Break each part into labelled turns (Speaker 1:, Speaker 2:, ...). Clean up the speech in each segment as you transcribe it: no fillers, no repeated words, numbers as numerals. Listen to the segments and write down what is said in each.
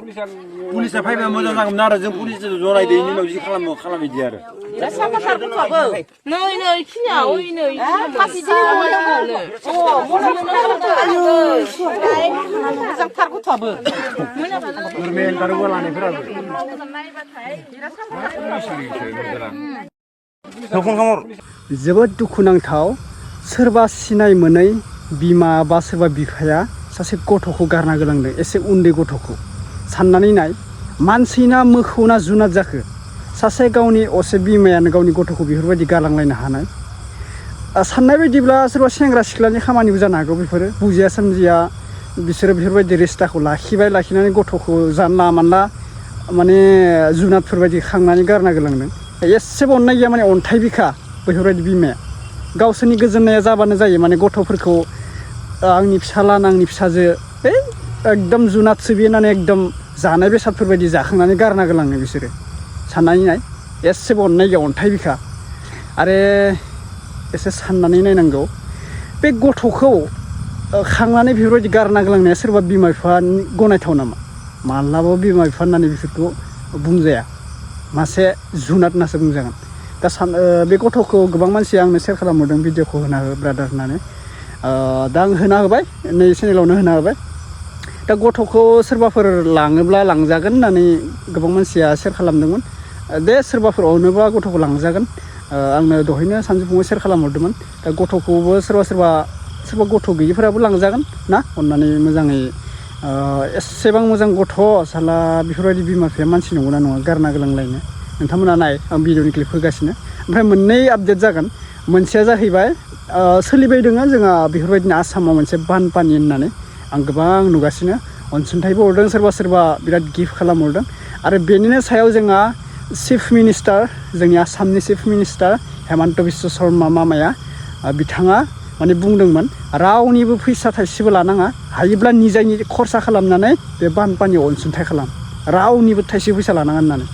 Speaker 1: पुलिसा फैबा मोजां जागौमोन आरो जों पुलिसजों जरायदैनि उनाव जि खालामिदि आरो
Speaker 2: जोबोद दुखुनांथाव सोरबा सिनाय मोनै बिमा बा सोरबा बिफाया सासे गथ'खौ गारना गालांदों एसे उन्दै गथ'खौ साननानै नाय मानसिना मोखौ ना जुनाद जाखो सासे गावनि असे बिमायानो गावनि गथ'खौ बेफोरबायदि गालांलायनो हानाय साननाय बायदिब्ला सोरबा सेंग्रा सिख्लानि खामानिबो जानो हागौ बेफोरो बुजिया सोमजिया बिसोरो बेफोरबायदि रिस्ताखौ लाखिनानै गथ'खौ जानला मानला माने जुनादफोरबायदि खांनानै गारना गालांदों एसेबो अननाय गैया माने अन्थाइ बिखा बेफोरबायदि बिमाया गावसोरनि गोजोननाया जाबानो जायो माने गथ'फोरखौ आंनि फिसाला आंनि फिसाजो एकदम जुनाद सोबिनानै एकदम जानाय बेसादफोरबायदि जाखांनानै गारना गालाङो बिसोरो साननानै नाय एसेबो अननाय गैया अन्थाइ बिखा आरो एसे साननानै नायनांगौ बे गथ'खौ खांनानै बेफोरबायदि गारना गालांनाया सोरबा बिमा बिफानि गनायथाव नामा माब्लाबाबो बिमा बिफा होननानै बिसोरखौ बुंजाया मासे जुनाद होननासो बुंजागोन दा बे गथ'खौ गोबां मानसिया आंनो सेयार खालामहरदों भिडिअखौ होना हो ब्रादार होननानै दा आं होना होबाय नै चेनेलावनो होना होबाय दा गथ'खौ सोरबाफोर लाङोब्ला लांजागोन होननानै गोबां मानसिया सेयार खालामदोंमोन दे सोरबाफोर अनोबा गथ'खौ लांजागोन आंनो दहायनो सानजौफुङाव सेयार खालामहरदोंमोन दा गथ'खौबो सोरबा गथ' गैयिफोराबो लांजागोन ना अननानै मोजाङै एसेबां मोजां गथ' साला बेफोरबायदि बिमा बिफाया मानसि नंगौना नङा गारना गालांलायनो नोंथांमोना नाय आं भिडिअनि क्लिप होगासिनो ओमफ्राय मोननै आपडेट जागोन मोनसेया जाहैबाय सोलिबाय दङ जोंहा बेफोरबायदिनो आसामाव मोनसे बानपानि होननानै आं गोबां नुगासिनो अनसुंथाइबो हरदों सोरबा बिराद गिफ्ट खालामहरदों आरो बेनिनो सायाव जोंहा चिफ मिनिस्टार जोंनि आसामनि चिफ मिनिस्टार हेमन्त बिश्व शर्मा मामाया बिथाङा माने बुंदोंमोन रावनिबो फैसा थाइसेबो लानाङा हायोब्ला निजायनि खरसा खालामनानै बे बानपानियाव अनसुंथाइ खालाम रावनिबो थाइसे फैसा लानाङा होननानै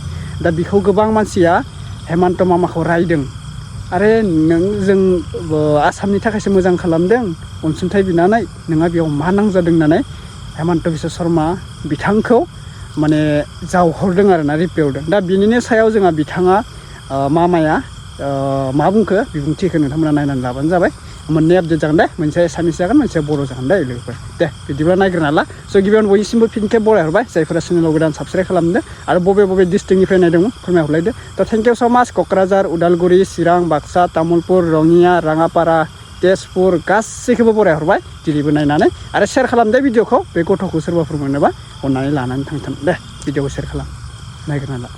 Speaker 2: दा बेखौ गोबां मानसिया हेमन्त मामाखौ रायदों आरे जों आसामनि थाखायसो मोजां खालामदों अनसुंथाइ बिनानै नोंहा बेयाव मा नांजादों होननानै हेमन्त बिश्व शर्मा बिथांखौ माने जावहरदों आरोना रिपेयारदों दा बिनिनो सायाव जोंहा बिथाङा मामाया मा बुंखो बिबुंथिखौ नोंथांमोना नायनानै लाबानो जाबाय मोननै आपडेट जागोन दे मोनसेया एसामिस जागोन मोनसेया बर' जागोन दे लोगोफोर दे बिदिब्ला नायग्रोना ला स' गिबियावनो बयनिसिमबो फिन खेब बरायहरबाय जायफोरा चेनेलाव गोदान साबसक्राइब खालामदो आरो बबे डिस्ट्रिक्टनिफ्राय नायदोंमोन फोरमायहरलायदो दा थेंक इउ स' माच क'क्राझार उदालगुरि चिरां बाक्सा तामुलपुर रङिया राङापारा तेजपुर गासैखौबो बरायहरबाय दिनैबो नायनानै आरो शेयार खालामदो भिडिअखौ बे गथ'खौ सोरबाफोर मोनोबा अननानै लानानै थांथों दे भिडिअखौ शेयार खालाम नायग्रोना ला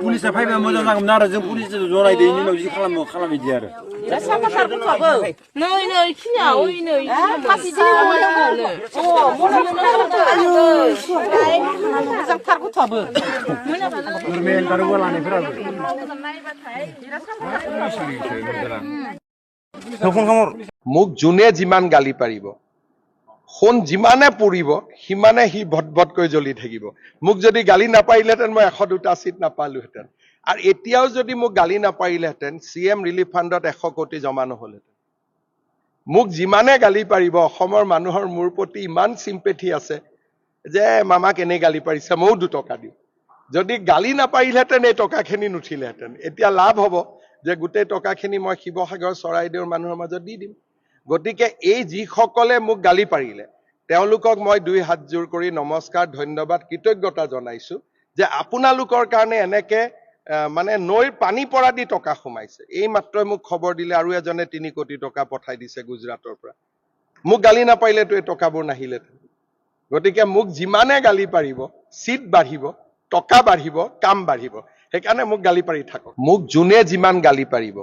Speaker 1: पुलिसा फैबा मोजां जागौमोन आरो जों पुलिसजों जरायदैनि उनाव जि खालामिदि आरो
Speaker 3: মোক যোনে যিমান গালি পাৰিব সোণ যিমানে পৰিব সিমানে সি ভটভটকৈ জ্বলি থাকিব মোক যদি গালি নাপাৰিলেহেঁতেন মই 102টা চিট নাপালোহেঁতেন আৰু এতিয়াও যদি মোক গালি নাপাৰিলেহেঁতেন CM ৰিলিফ ফাণ্ডত 100 কোটি জমা নহ'লহেঁতেন মোক যিমানে গালি পাৰিব অসমৰ মানুহৰ মোৰ প্ৰতি ইমান চিম্পেথি আছে যে মামাক এনে গালি পাৰিছে ময়ো 2 টকা দিওঁ যদি গালি নাপাৰিলেহেঁতেন এই টকাখিনি নুঠিলেহেঁতেন এতিয়া লাভ হ'ব যে গোটেই টকাখিনি মই শিৱসাগৰ চৰাইদেউৰ মানুহৰ মাজত দি দিম গতিকে এই যিসকলে মোক গালি পাৰিলে তেওঁলোকক মই 2 হাত জোৰ কৰি নমস্কাৰ ধন্যবাদ কৃতজ্ঞতা জনাইছো যে আপোনালোকৰ কাৰণে এনেকে মানে নৈৰ পানী পৰা দি টকা সোমাইছে এই মাত্ৰ মোক খবৰ দিলে আৰু এজনে 3 কোটি টকা পঠাই দিছে গুজৰাটৰ পৰা মোক গালি নাপাৰিলে তো এই টকাবোৰ নাহিলে গতিকে মোক যিমানে গালি পাৰিব সিট বাঢ়িব টকা বাঢ়িব কাম বাঢ়িব সেইকাৰণে মোক গালি পাৰি থাকক মোক যোনে যিমান গালি পাৰিব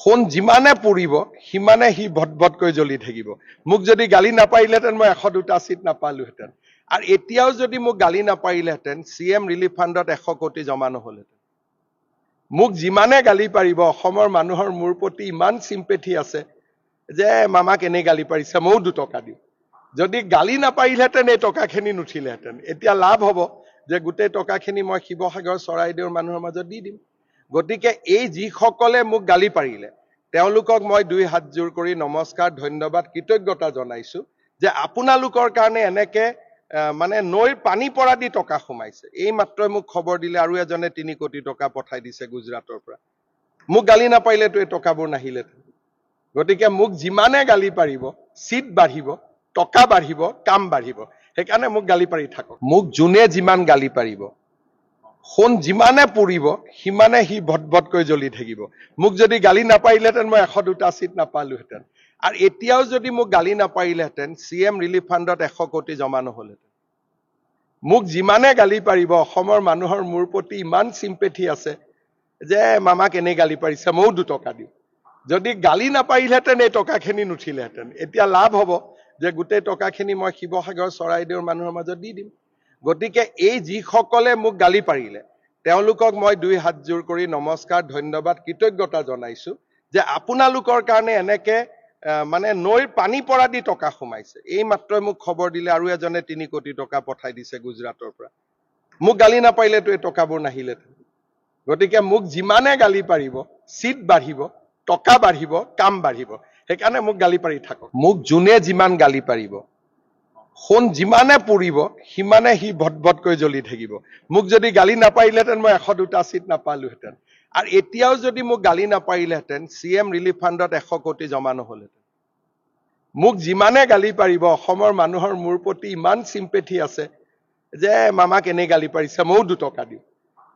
Speaker 3: সোণ যিমানে পৰিব সিমানে সি ভটভটকৈ জ্বলি থাকিব মোক যদি গালি নাপাৰিলেহেঁতেন মই 102টা চিট নাপালোহেঁতেন আৰু এতিয়াও যদি মোক গালি নাপাৰিলেহেঁতেন CM ৰিলিফ ফাণ্ডত 100 কোটি জমা নহ'লহেঁতেন মোক যিমানে গালি পাৰিব অসমৰ মানুহৰ মোৰ প্ৰতি ইমান চিম্পেথি আছে যে মামাক এনে গালি পাৰিছে ময়ো 2 টকা দিওঁ যদি গালি নাপাৰিলেহেঁতেন এই টকাখিনি নুঠিলেহেঁতেন এতিয়া লাভ হ'ব যে গোটেই টকাখিনি মই শিৱসাগৰ চৰাইদেউৰ মানুহৰ মাজত দি দিম গতিকে এই যিসকলে মোক গালি পাৰিলে তেওঁলোকক মই 2 হাত জোৰ কৰি নমস্কাৰ ধন্যবাদ কৃতজ্ঞতা জনাইছো যে আপোনালোকৰ কাৰণে এনেকে মানে নৈৰ পানী পৰা দি টকা সোমাইছে। এই মাত্ৰই মোক খবৰ দিলে আৰু এজনে 3 কোটি টকা পঠাই দিছে গুজৰাটৰ পৰা। মোক গালি নাপাৰিলেতো এই টকাবোৰ নাহিলেহেঁতেন। গতিকে মোক যিমানে গালি পাৰিব, চিট বাঢ়িব, টকা বাঢ়িব, কাম বাঢ়িব। সেইকাৰণে মোক গালি পাৰি থাকক। মোক যোনে যিমান গালি পাৰিব, সোণ যিমানে পৰিব সিমানে সি ভটভটকৈ জ্বলি থাকিব। মোক যদি গালি নাপাৰিলেহেঁতেন মই 102টা চিট নাপালোহেঁতেন। আৰু এতিয়াও যদি মোক গালি নাপাৰিলেহেঁতেন CM ৰিলিফ ফাণ্ডত 100 কোটি জমা নহ'লহেঁতেন। মোক যিমানে গালি পাৰিব, অসমৰ মানুহৰ মোৰ প্ৰতি ইমান চিম্পেথি আছে যে মামাক এনেই গালি পাৰিছে, ময়ো 2 টকা দিম। যদি গালি নাপাৰিলেহেঁতেন এই টকাখিনি নুঠিলেহেঁতেন। এতিয়া লাভ হ'ব যে গোটেই টকাখিনি মই শিৱসাগৰ চৰাইদেউৰ মানুহৰ মাজত দি দিম। গতিকে এই যিসকলে মোক গালি পাৰিলে তেওঁলোকক মই 2 হাত জোৰ কৰি নমস্কাৰ, ধন্যবাদ, কৃতজ্ঞতা জনাইছো যে আপোনালোকৰ কাৰণে এনেকে মানে নৈৰ পানী পৰা দি টকা সোমাইছে। এই মাত্ৰই মোক খবৰ দিলে আৰু এজনে 3 কোটি টকা পঠাই দিছে গুজৰাটৰ পৰা। মোক গালি নাপাৰিলেতো এই টকাবোৰ নাহিলেহেঁতেন। গতিকে মোক যিমানে গালি পাৰিব, চিট বাঢ়িব, টকা বাঢ়িব, কাম বাঢ়িব। সেইকাৰণে মোক গালি পাৰি থাকক। মোক যোনে যিমান গালি পাৰিব, সোণ যিমানে পৰিব সিমানে সি ভটভটকৈ জ্বলি থাকিব। মোক যদি গালি নাপাৰিলেহেঁতেন মই 102টা চিট নাপালোহেঁতেন। আৰু এতিয়াও যদি মোক গালি নাপাৰিলেহেঁতেন CM ৰিলিফ ফাণ্ডত 100 কোটি জমা নহ'লহেঁতেন। মোক যিমানে গালি পাৰিব, অসমৰ মানুহৰ মোৰ প্ৰতি ইমান চিম্পেথি আছে যে মামাক এনেই গালি পাৰিছে, ময়ো 2 টকা দিম।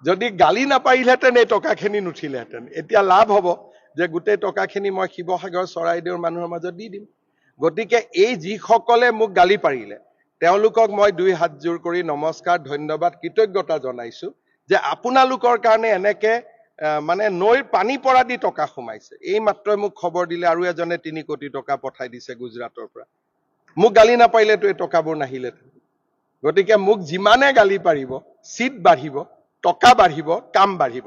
Speaker 3: যদি গালি নাপাৰিলেহেঁতেন এই টকাখিনি নুঠিলেহেঁতেন। এতিয়া লাভ হ'ব যে গোটেই টকাখিনি মই শিৱসাগৰ চৰাইদেউৰ মানুহৰ মাজত দি দিম। গতিকে এই যিসকলে মোক গালি পাৰিলে তেওঁলোকক মই 2 হাত জোৰ কৰি নমস্কাৰ, ধন্যবাদ, কৃতজ্ঞতা জনাইছো যে আপোনালোকৰ কাৰণে এনেকে মানে নৈৰ পানী পৰা দি টকা সোমাইছে। এই মাত্ৰই মোক খবৰ দিলে আৰু এজনে 3 কোটি টকা পঠাই দিছে গুজৰাটৰ পৰা। মোক গালি নাপাৰিলেতো এই টকাবোৰ নাহিলেহেঁতেন। গতিকে মোক যিমানে গালি পাৰিব, চিট বাঢ়িব, টকা বাঢ়িব, কাম বাঢ়িব।